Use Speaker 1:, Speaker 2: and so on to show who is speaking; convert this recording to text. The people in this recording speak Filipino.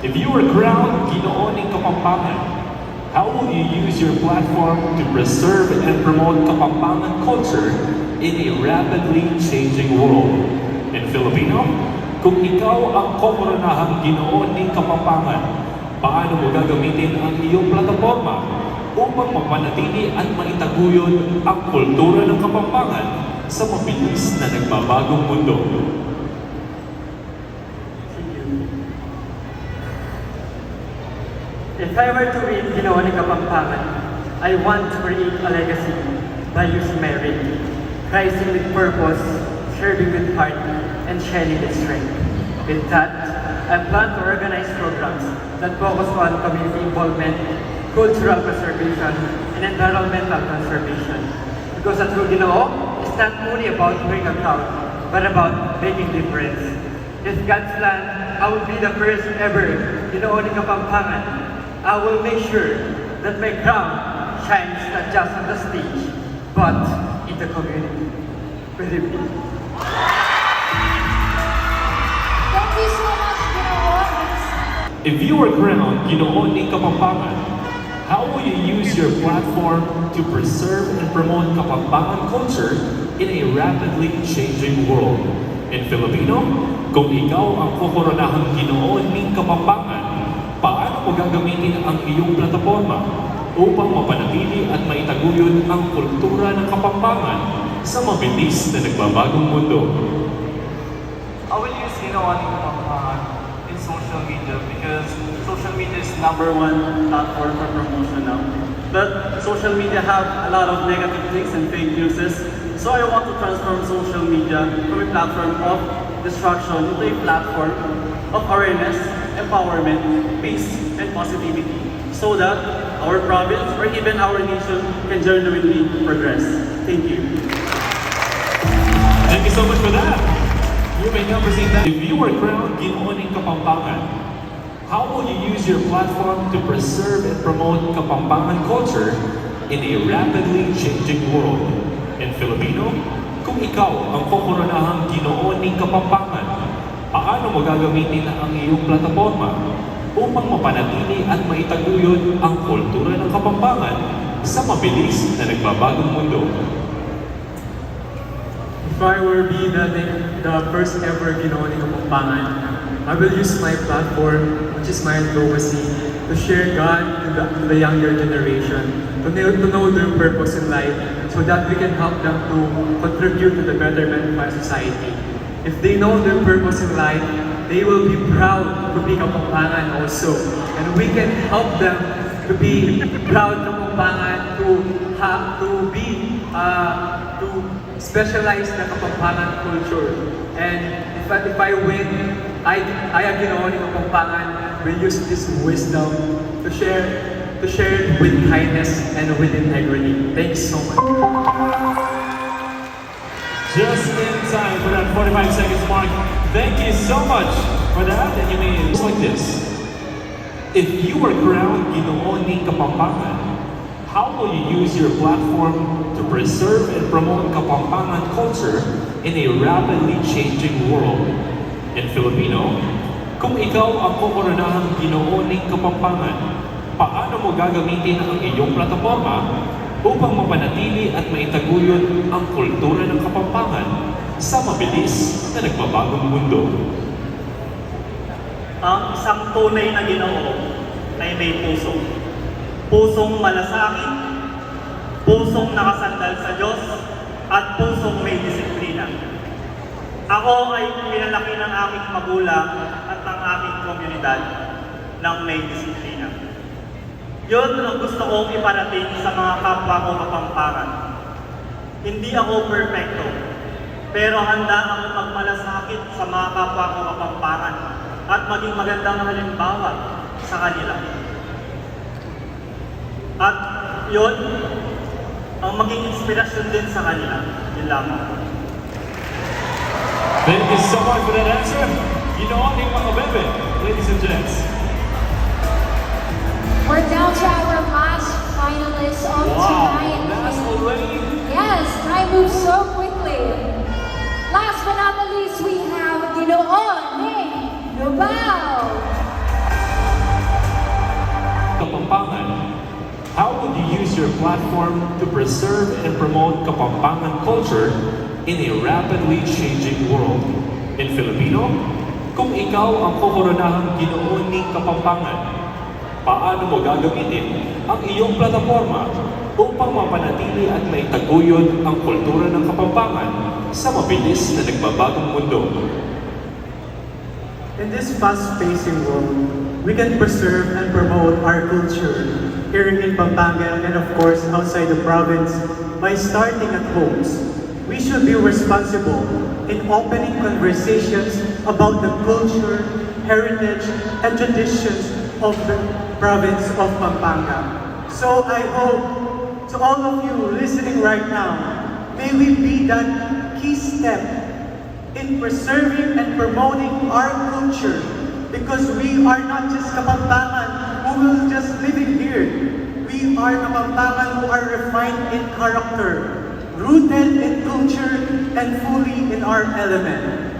Speaker 1: If you were crowned Ginoo ng Kapampangan, how will you use your platform to preserve and promote Kapampangan culture in a rapidly changing world? In Filipino, kung ikaw ang kokoronahang Ginoo ng Kapampangan, paano mo gagamitin ang iyong plataforma upang mapanatili at maitaguyod ang kultura ng Kapampangan sa mabilis na nagbabagong mundo?
Speaker 2: If I were to win Ginoo ng Kapampangan, I want to create a legacy by using my ring, rising with purpose, serving with heart, and shining with strength. With that, I plan to organize programs that focus on community involvement, cultural preservation, and environmental conservation. Because a true Ginoo is not only about doing a crowd, but about making difference. If God's plan, I will be the first ever Ginoo ng Kapampangan. I will make sure that my crown shines not just on the stage, but in the community. Very big.
Speaker 3: Thank you so much, Ginoo.
Speaker 1: If you were crowned Ginoo ng Kapampangan, how will you use your platform to preserve and promote Kapampangan culture in a rapidly changing world? In Filipino, kung ikaw ang kokoronahang Ginoo ng Kapampangan, paano mo gagamitin ang iyong plataforma upang mapanatili at maitaguyod ang kultura ng Kapampangan sa mabilis na nagbabagong mundo?
Speaker 4: I will use Ginoo ng Kapampangan in social media because social media is number one platform for promotion now. But social media have a lot of negative things and fake news. So I want to transform social media from a platform of destruction into a platform of awareness, empowerment, peace, and positivity so that our province or even our nation can genuinely progress. Thank you.
Speaker 1: Thank you so much for that. You may now proceed that. If you were crowned Ginoo ng Kapampangan, how will you use your platform to preserve and promote Kapampangan culture in a rapidly changing world? In Filipino, kung ikaw ang kokoronahang Ginoo ng Kapampangan, paano mo gagamitin ang iyong plataforma upang mapanatili at maitaguyod ang kultura ng Kapampangan sa mabilis na nagbabagong mundo?
Speaker 5: If I were the first ever Ginoo ng Kapampangan, I will use my platform, which is my advocacy, to share God to the younger generation, to know their purpose in life, so that we can help them to contribute to the betterment of our society. If they know their purpose in life, they will be proud to be Kapampangan also. And we can help them to be proud Kapampangan, to specialize the Kapampangan culture. And if I win, I am Ginoo ng Kapampangan, will use this wisdom to share it with kindness and with integrity. Thanks so much.
Speaker 1: Just in time for that 45 seconds mark. Thank you so much for that. And you may it's like this. If you were crowned Ginoo ng Kapampangan, how will you use your platform to preserve and promote Kapampangan culture in a rapidly changing world? In Filipino, kung ikaw ang kokoronahang Ginoo ng Kapampangan, paano mo gagamitin ang iyong plataforma upang mapanatili at maitaguyod ang kultura ng Kapampangan sa mabilis na nagbabagong mundo?
Speaker 4: Ang isang tunay na Ginoo ay may puso. Pusong malasakit, pusong nakasandal sa Diyos, at pusong may disiplina. Ako ay pinalaki ng aking magulang at ng aking komunidad ng may disiplina. Yun ang gusto kong iparating sa mga kapwa ko Kapampangan. Hindi ako perfecto, pero handa akong magmalasakit sa mga kapwa ko Kapampangan at maging magandang halimbawa sa kanila. At yun, ang maging inspirasyon din sa kanila. Yun lamang.
Speaker 1: Thank you so much for that answer. Ginoo ng mga bebe, ladies and gents.
Speaker 3: We're down to our last finalist of tonight.
Speaker 1: That's already.
Speaker 3: Yes, time moves so quickly. Last but not the least, we have Ginoo ng Nubao.
Speaker 1: Kapampangan, how would you use your platform to preserve and promote Kapampangan culture in a rapidly changing world? In Filipino, kung ikaw ang kokoronahang Ginoo ng Kapampangan, paano mo gagamitin ang iyong plataforma upang mapanatili at maitaguyod ang kultura ng Kapampangan sa mabilis na nagbabagong mundo?
Speaker 6: In this fast-paced world, we can preserve and promote our culture here in Pampanga and of course outside the province by starting at homes. We should be responsible in opening conversations about the culture, heritage, and traditions of the province of Pampanga. So I hope to all of you listening right now, may we be that key step in preserving and promoting our culture, because we are not just Kapampangan who will just living here. We are Kapampangan who are refined in character, rooted in culture, and fully in our element.